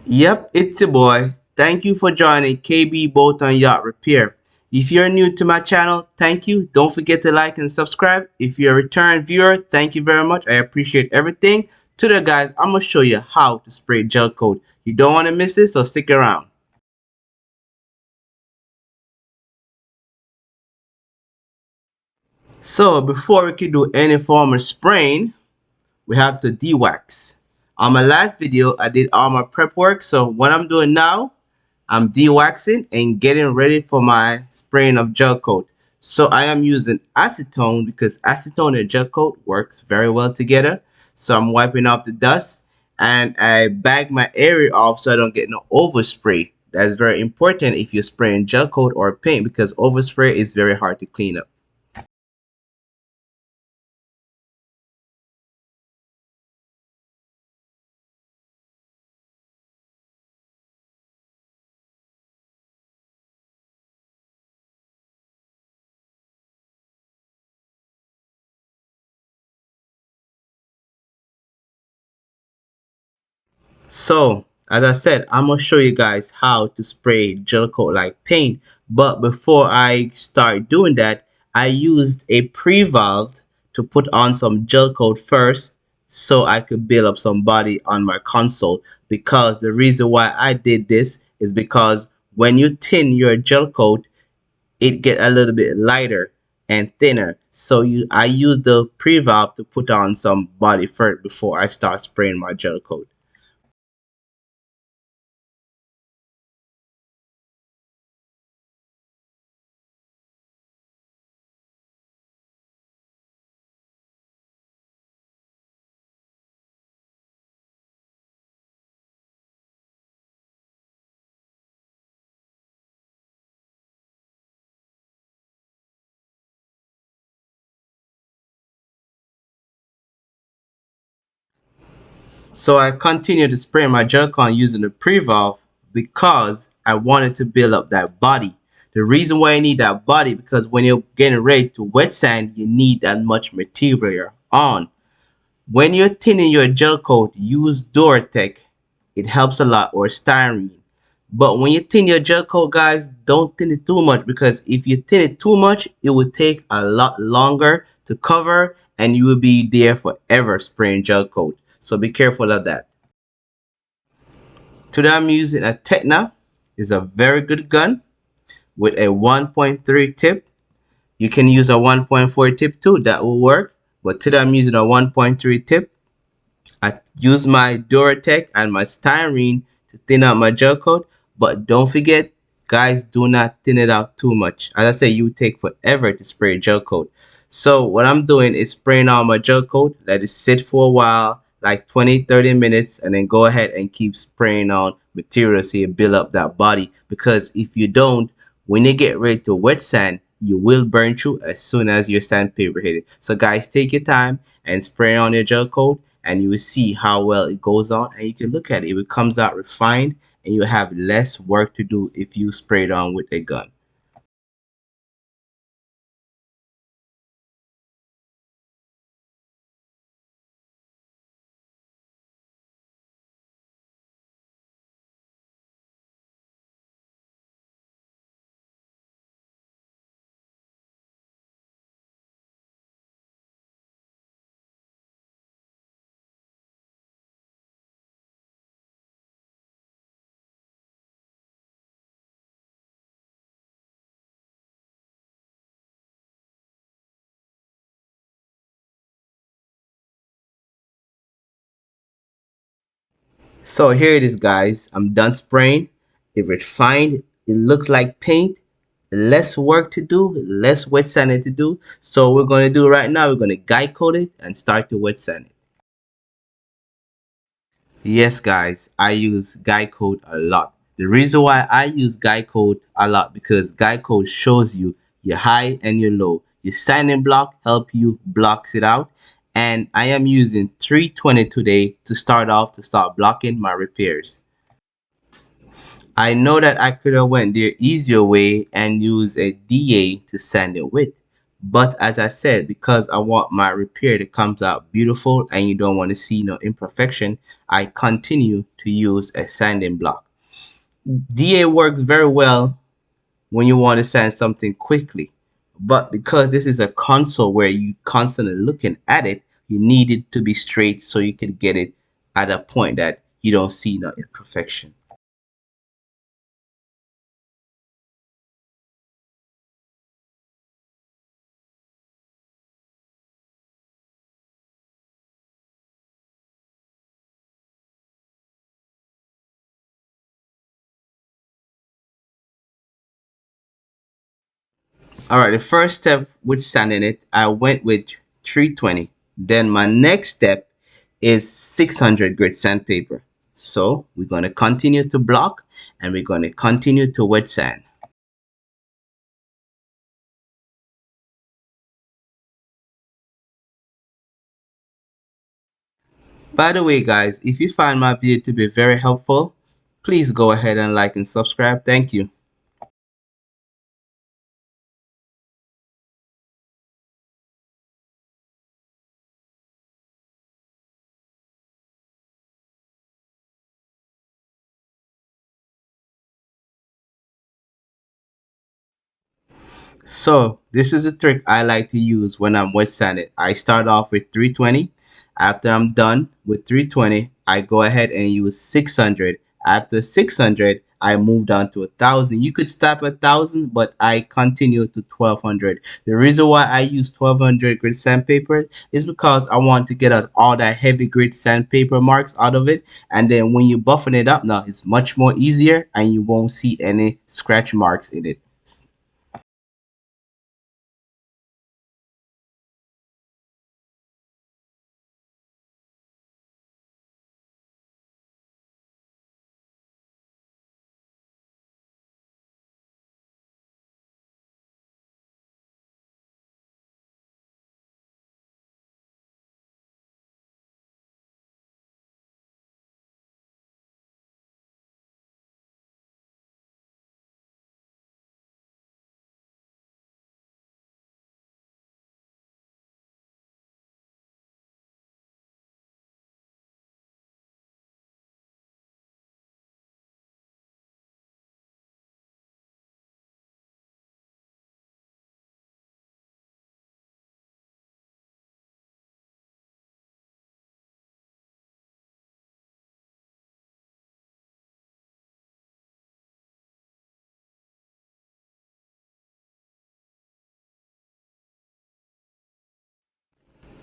Yep, it's your boy. Thank you for joining KB Boat and Yacht Repair. If you're new to my channel, thank you. Don't forget to like and subscribe. If you're a return viewer, thank you very much. I appreciate everything. Today, guys, I'm going to show you how to spray gel coat. You don't want to miss it, so stick around. So, before we can do any form of spraying, we have to de-wax. On my last video, I did all my prep work. So, what I'm doing now, I'm de-waxing and getting ready for my spraying of gel coat. So I am using acetone because acetone and gel coat works very well together. So I'm wiping off the dust and I bag my area off so I don't get no overspray. That's very important if you're spraying gel coat or paint because overspray is very hard to clean up. So, as I said, I'm going to show you guys how to spray gel coat like paint. But before I start doing that, I used a pre-valve to put on some gel coat first so I could build up some body on my console. Because the reason why I did this is because when you tin your gel coat, it get a little bit lighter and thinner. So I use the pre-valve to put on some body first before I start spraying my gel coat. So I continued to spray my Gelcoat using the pre-valve because I wanted to build up that body. The reason why I need that body because when you're getting ready to wet sand, you need that much material on. When you're tinning your gel coat, use Duratec. It helps a lot, or styrene. But when you tin your gel coat, guys, don't tin it too much because if you tin it too much, it will take a lot longer to cover and you will be there forever spraying gel coat. So be careful of that. Today I'm using a Tekna. It's a very good gun with a 1.3 tip. You can use a 1.4 tip too, that will work. But today I'm using a 1.3 tip. I use my Duratec and my styrene to thin out my gel coat, but don't forget, guys, do not thin it out too much. As I say, you take forever to spray gel coat. So what I'm doing is spraying on my gel coat, let it sit for a while, like 20-30 minutes, and then go ahead and keep spraying on material so you build up that body. Because if you don't, when you get ready to wet sand, you will burn through as soon as your sandpaper hit it. So guys, take your time and spray on your gel coat and you will see how well it goes on, and you can look at it. If it comes out refined and you have less work to do if you spray it on with a gun. So here it is, guys. I'm done spraying. It refined. It looks like paint. Less work to do, less wet sanding to do. So we're going to do right now, we're going to guide coat it and start to wet sand it. Yes, guys, I use guide code a lot. The reason why I use guide code a lot because guide code shows you your high and your low. Your standing block help you blocks it out. And I am using 320 today to start off to start blocking my repairs. I know that I could have went the easier way and used a DA to sand it with. But as I said, because I want my repair to comes out beautiful and you don't want to see no imperfection, I continue to use a sanding block. DA works very well when you want to sand something quickly. But because this is a console where you constantly looking at it, you need it to be straight so you can get it at a point that you don't see no imperfection. Alright, the first step with sanding it, I went with 320. Then my next step is 600 grit sandpaper. So we're going to continue to block and we're going to continue to wet sand. By the way guys, if you find my video to be very helpful, please go ahead and like and subscribe. Thank you. So this is a trick I like to use when I'm wet sanding. I start off with 320. After I'm done with 320, I go ahead and use 600. After 600, I move down to 1,000. You could stop at 1,000, but I continue to 1,200. The reason why I use 1,200 grit sandpaper is because I want to get out all that heavy grit sandpaper marks out of it. And then when you buffing it up now, it's much more easier and you won't see any scratch marks in it.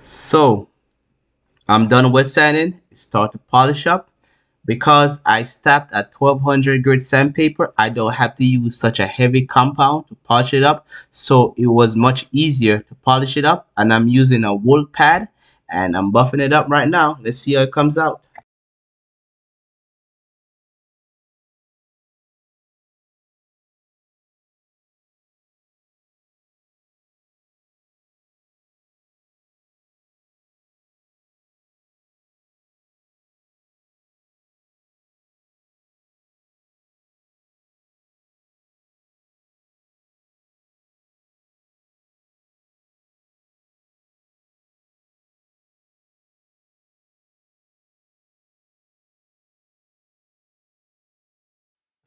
So I'm done wet sanding. Start to polish up. Because I stopped at 1,200 grit sandpaper, I don't have to use such a heavy compound to polish it up. So it was much easier to polish it up. And I'm using a wool pad and I'm buffing it up right now. Let's see how it comes out.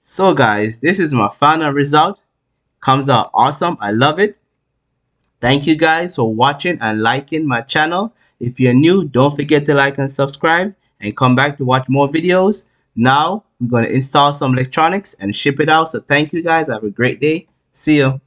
So guys, this is my final result. Comes out awesome. I love it. Thank you guys for watching and liking my channel. If you're new, don't forget to like and subscribe and come back to watch more videos. Now we're going to install some electronics and ship it out. So thank you guys. Have a great day. See you.